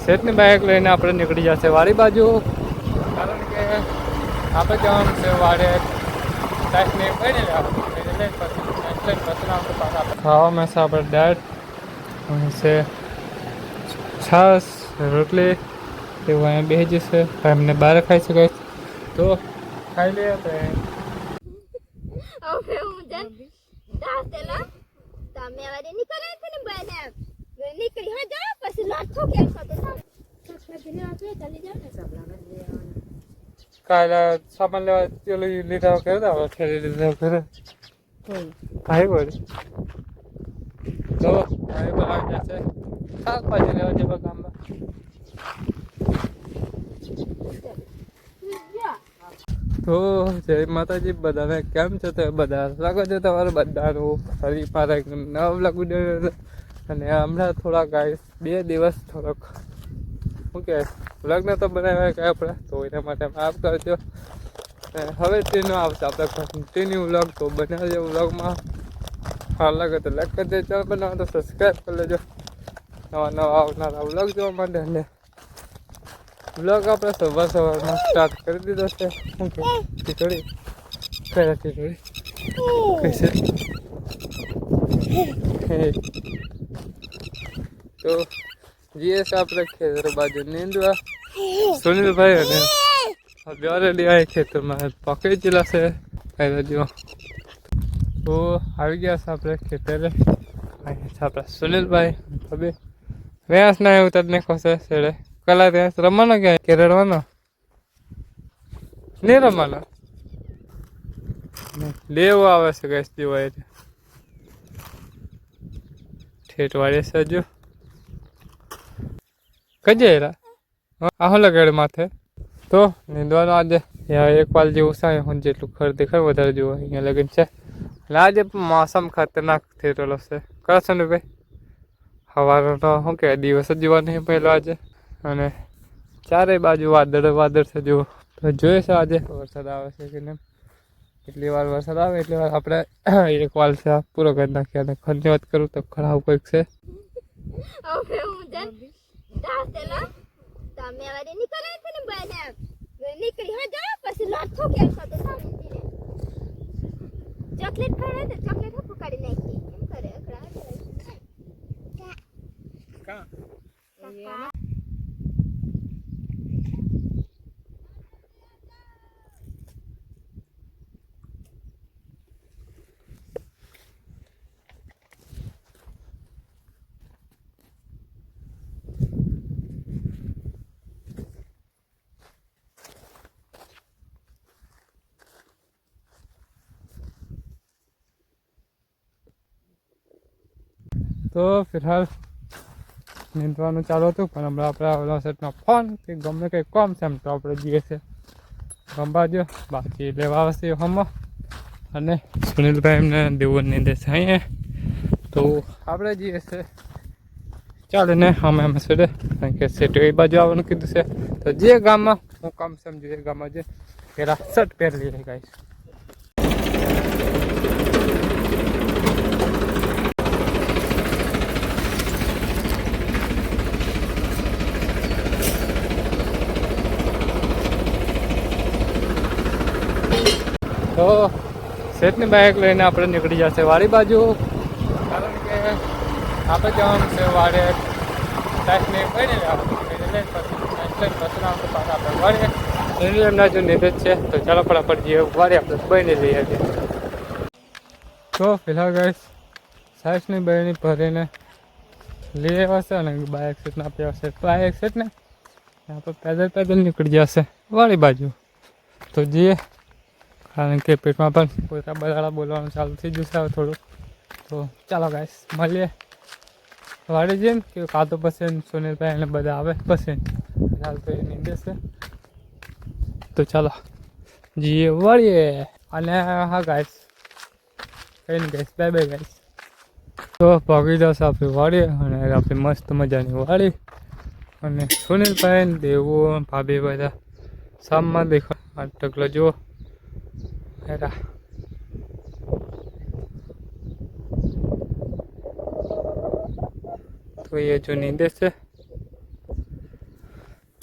સેટની બાઇક લઈને આપણે નીકળી જશે વાડી બાજુ, કારણ કે આપણે જવાનું છે વાડે ટાઈપને પડી ખાવામાં છે આપણે દાળ છે, છાશ, રોટલી એવું અહીંયા બે જશે. એમને બહાર ખાઈ શકાય તો ખાઈ લઈએ. કાલે સામાન લેવા પેલું લીધા કર્યો ઠેરી લીધા કરે ભાઈ બોલ તો ભાઈ બોલ આવી જશે શાકભાજી લેવા જેવા ગામમાં. તો જય માતાજી બધાને, કેમ છો તો બધા સ્વાગત છે તમારું બધાનું ફરી મારા એકદમ નવા વ્લોગ વિડીયો. અને હમણાં થોડાક ગાઈસ 2 દિવસ થોડોક શું કહેવાય વ્લોગને તો બનાવ્યા કે આપણે, તો એના માટે માફ કરજો. હવે તેનો આવશે આપણે કન્ટિન્યુ વ્લોગ, તો બનાવજો. વ્લોગમાં સારું લાગે તો લાઈક કરી દેજો, બનાવો તો સબસ્ક્રાઈબ કરી લેજો નવા નવા આવનારા વ્લોગ જોવા માટે. અને વ્લોગ આપણે સવારમાં સ્ટાર્ટ કરી દીધો છે. શું કે ખીચડી કયા ખીચડી કઈ છે તો જઈએ છે આપણે ખેતર બાજુ નીંદવા. સુનિલભાઈ અને બેરેલી આવી ખેતરમાં પકડી ગયેલા છે. જો તો આવી ગયા છે આપણે ખેતરે. અહીંયા છે આપણા સુનિલભાઈ હવે રેસ ના એવું તને ખસે છેડે કલા રેસ રમવાનો ક્યાં કે રડવાનો નહીં રમવાનો લેવો આવે છે ગેસ દિવાય ઠેઠ વાળે છે. હજુ કજે એરા આહો લગાડે માથે તો નીંદવાનું આજે એક વાલ જેવું છે. હું જેટલું ખર દેખાય વધારે જોવા અહીંયા લગન છે. એટલે આજે મોસમ ખતરનાક થઈ રહેલો છે. કરો છો ને ભાઈ સવારનો તો શું કહેવાય દિવસ જ જોવા નહીં પહેલો આજે. અને ચારે બાજુ વાદળ છે જુઓ. તો જોઈએ છે આજે વરસાદ આવે છે કે નહીં. એટલી વાર વરસાદ આવે એટલી વાર આપણે એક વાલ છે પૂરો કરી નાખીએ. અને ખરની વાત કરું તો ખરાબ કંઈક છે. ચોકલેટ ખાડે તો ચોકલેટ ફૂકાડી નાખી એમ કરે અકડા કા તો ફિલહાલ નીંદવાનું ચાલુ હતું, પણ હમણાં આપણે ઓલા સેટનો ફોન કે ગમે કંઈ કોમ છે એમ તો આપણે જઈએ છીએ ગમવા દો. બાકી લેવા આવશે હમણાં. અને સુનિલભાઈ એમને દેવું નીંદે છે અહીંયા, તો આપણે જઈએ છીએ ચાલે ને અમે સેટે, કારણ કે સેટ એ બાજુ આવવાનું કીધું છે. તો જે ગામમાં હું કામ સમજુ એ ગામમાં જે પેલા શર્ટ પહેરી લઈએ ગાઈશ. તો સેટની બાઇક લઈને આપણે નીકળી જશે વાડી બાજુ, કારણ કે આપણે જવાનું છે વાડે ટાઈપને પડી આપણે વાડે એમના જો નિવેદ છે. તો ચાલો ફટાફટ જઈએ વાડે આપણે બની લઈએ છીએ. તો ફિલહાલ ગાઈસ સાઈસની બહેની ભરીને લઈ આવ્યા છે. અને બાઇક સેટને આપી આવશે બાઇક સેટને આપણે પેદલ નીકળી જશે વાડી બાજુ. તો જઈએ, કારણ કે પેટમાં પણ પોતા બરાડા બોલવાનું ચાલુ થઈ જશે હવે થોડુંક. તો ચાલો ગાઈસ મળીએ વાડી જઈને કે કાં તો પછી સુનિલભાઈ એને બધા આવે પછી હાલ તો એ નીંદે છે. તો ચાલો જઈએ વાળીએ. અને હા ગાઈસ કઈ નહીં ગાઈસ, બાય બાય ગાઈસ. તો પગી જશે આપણી વાડીએ, અને આપણી મસ્ત મજાની વાડી. અને સુનિલભાઈ દેવો ભાભી બધા સામમાં દેખા ટકલો જુઓ હેરા. તો એ જો નીંદે છે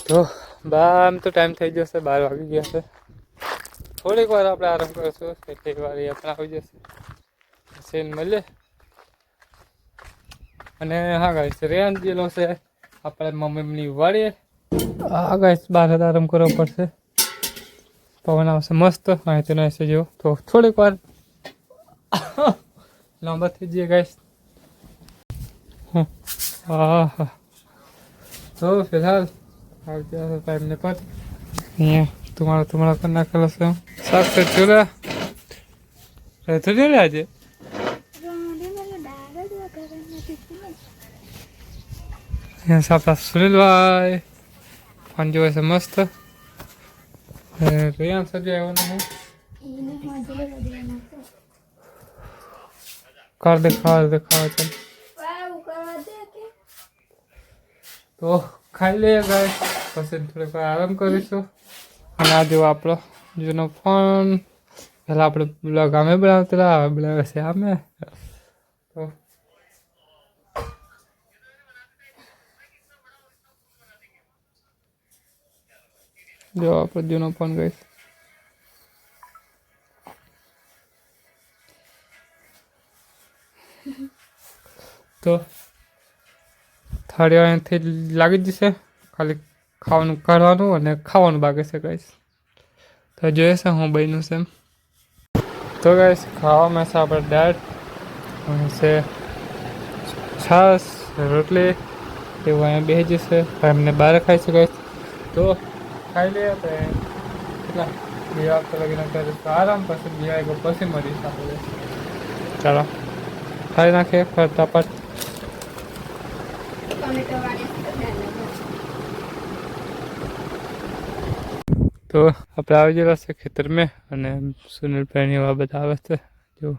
તો આમ તો ટાઈમ થઈ જશે, 12 વાગી ગયા છે. થોડીક વાર આપણે આરામ કરીશું, કેટલીક વાર એ આપણે આવી જશે, સીન મળીએ. અને હા ગાઈસ, રેન્જ જેલો છે આપણે મમ્મીની વાડીએ. હા ગાઈસ, બહાર જ આરામ કરવો પડશે, પવન આવશે મસ્ત અહીંથી નાશે જેવો. તો થોડીક વાર લાંબા થઈ જઈએ ગાઈસ. હા તો ફિલહાલ આવી ગયા ટાઈમને પર અહીંયા तुम्हारा कर नाखेलो છે. શાક છે ચૂલા રહેતું નહીં આજે. અહીંયા સાપડા સુનિલભાઈ ફોન જોવે છે મસ્ત. રિયાન સજે આવ્યો કાર દેખાવા છે. તો ખાઈ લઈએ ગાય, પછી થોડીક વાર આરામ કરીશું. અને આ જેવો આપણો જૂનો ફોન, પહેલાં આપણે બ્લોગ અમે બનાવતા, હવે બનાવે છે અમે. તો જો આપણો જૂનો ફોન ગઈ. તો થાળી અહીંથી લાગી જશે, ખાલી ખાવાનું કાઢવાનું અને ખાવાનું બાકી છે ગાઈસ. તો જોઈએ છે હું બન્યું છે એમ. તો ગાઈસ, ખાવામાં છે આપણે દાળ છે, છાશ, રોટલી એવું અહીંયા બેસી જશે. એમને બહાર ખાઈ છે ગાઈસ. તો ખાઈ લઈએ તો કેટલા 2 વાગતા લગીને કરીએ તો આરામ, પછી 2 વાગ્યા પછી મળીશ આપણે. ચાલો ખાઈ નાખીએ ફટાફટ. તો આપણે આવી ગયેલા છે ખેતરમાં, અને સુનિલભાઈની એવા બધા આવે છે જો.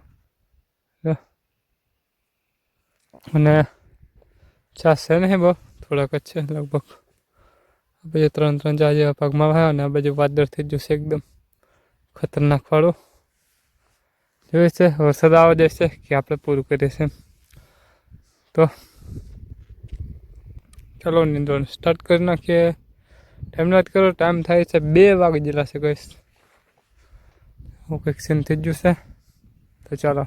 અને ચાસ છે નહીં બહુ, થોડાક જ છે લગભગ. આ બાજુ 3 4 જેવા પગમાં આવ્યા, અને આ બાજુ વાદળ થઈ ગયું છે એકદમ ખતરનાક વાળું. જોયું છે વરસાદ આવવા દેશે કે આપણે પૂરું કરીએ છીએ. તો ચાલો નિંદવાનું સ્ટાર્ટ કરી નાખીએ. ટાઈમ વાત કરો, ટાઈમ થાય છે 2 વાગી ગયેલા છે ગાઈસ. હું કંઈક સીન થઈ ગયું છે. તો ચાલો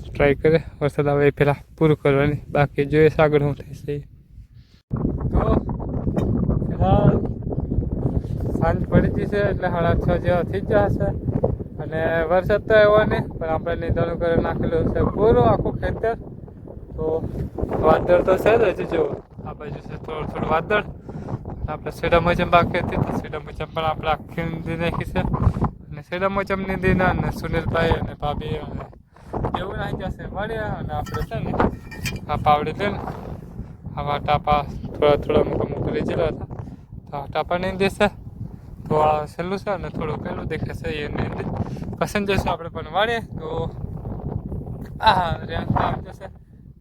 ટ્રાય કરે વરસાદ આવે એ પહેલાં પૂરું કરવાની, બાકી જોઈએ આગળ શું થાય છે. તો ફિલહાલ સાંજ પડી ગઈ છે, એટલે 6:30 જેવા થઈ ગયા હશે. અને વરસાદ તો આવ્યો નહીં, પણ આપણે નિંદવાનું કરી નાખેલું છે પૂરું આખું ખેતર. તો વાદળ તો છે જ હજી, જો આ બાજુ છે થોડું વાદળ. આપણે સેડા મચમ બાકી હતી, તો સેડા મચમ પણ આપણે આખી નીંદી નાખી છે. અને સેડા મચમ નીંદીને અને સુનિલભાઈ અને ભાભી અને એવું નાખી જશે મળ્યા. અને આપણે છે ને આ પાવડી લઈને આવા ટાપા થોડા અમુક લઈ ગયેલા હતા, તો આ ટાપા નીંદી છે. તો આ સહેલું છે અને થોડું પેલું દેખાશે એ નીંદી પસંદ જશે આપણે પણ વાળીએ. તો રેન્જ આવી જશે,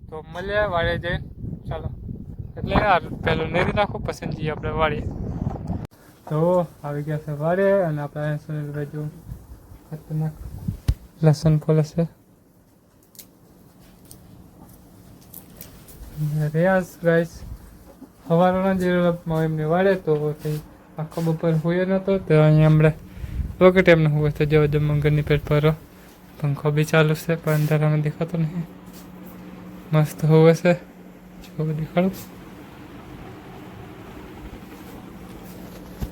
તો મળીએ વાળીએ જઈને. ચાલો એટલે યાર પહેલું નેરી નાખું, પસંદ જઈએ આપણે વાળીએ. તો આવી ગયા છે વાળીએ, અને આપણે સુનિલભાઈ જો ખતરનાક લસણ ફોલે છે. રિયાઝ ગાઈસ સવારના જે એમને વાળે, તો આખો બપોર હોય નહોતો, તો અહીંયા હમણાં વખત એમને હોય તો જો જમંગરની પેટ ભરો, પંખો બી ચાલુ છે પણ અંધારામાં દેખાતો નહીં. મસ્ત હોવે છે, જો દેખાડું.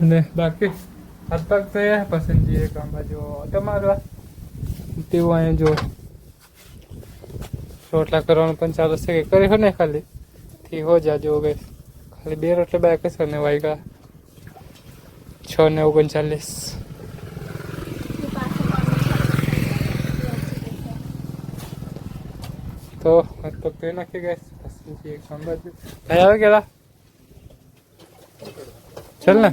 અને બાકી હાથ પાક થયા, પસંદગી કામ બાજુ ઓટો મારવા તેવું અહીંયા જો રોટલા કરવાનું પણ ચાલુ છે. કે કરી હો ને ખાલી થી હો જાજો ગઈ, ખાલી 2 રોટલા બાકી છે. ને વાગ્યા 6:39. તો તો પે નાખી ગઈ પછી એક કામ બાજુ ભાઈ આવે ગયેલા. ચાલ ને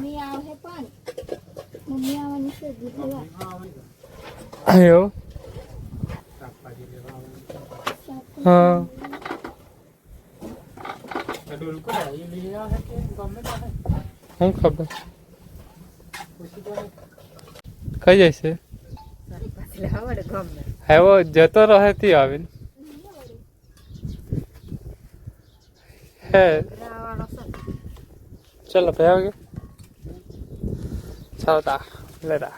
એવું. હા શું ખબર કઈ જાય છે. એવો જતો રહે તી આવીને હે ચલો ભાઈ આવી ગયો ચાલતા લેતા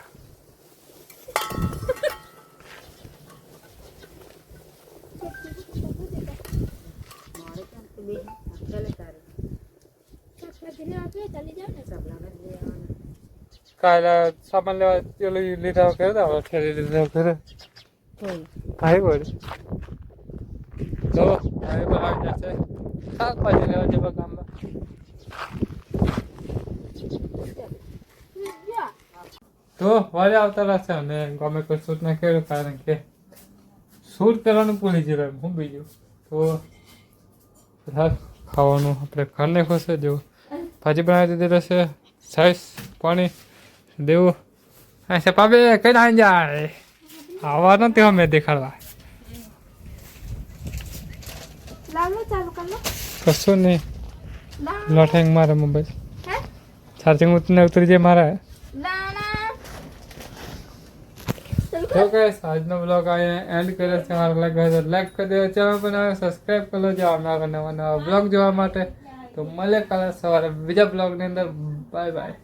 કાલે સામાન લેવા પેલું લીધા વગર હવે ઠેરી લીધા વગર ભાઈ બોલ તો ભાઈ બોલ આવી જશે શાકભાજી લેવા જેવા ગામમાં તો વારે આવતા રહેશે અને ગમે કોઈ શૂટ ના કર્યું કારણ કે શૂટ કરવાનું ભૂલી ગયેલો હું બીજું તો ખાવાનું આપણે ઘરને ખોશે જો ભાજી બનાવી દીધી રહેશે સાઈઝ પાણી દેવું ऐसे पापे कहीं ना जाए आवा ना ते हमें देखाड़वा લાવલો ચાલુ કર લો કશું નહીં લાવ લોઠેંગ મારે મોબાઈલ હે ચાર્જિંગ ઉતરી જાય મારા લાણા ચાલુ તો ગાઈસ આજનો બ્લોગ અહીંયા એન્ડ કરે છે મારા લાગે તો લાઈક કરી દેજો ચેનલ પર સબસ્ક્રાઇબ કરી લેજો આવનારા નવા બ્લોગ જોવા માટે તો મળે કાલે સવારે બીજા બ્લોગની અંદર બાય બાય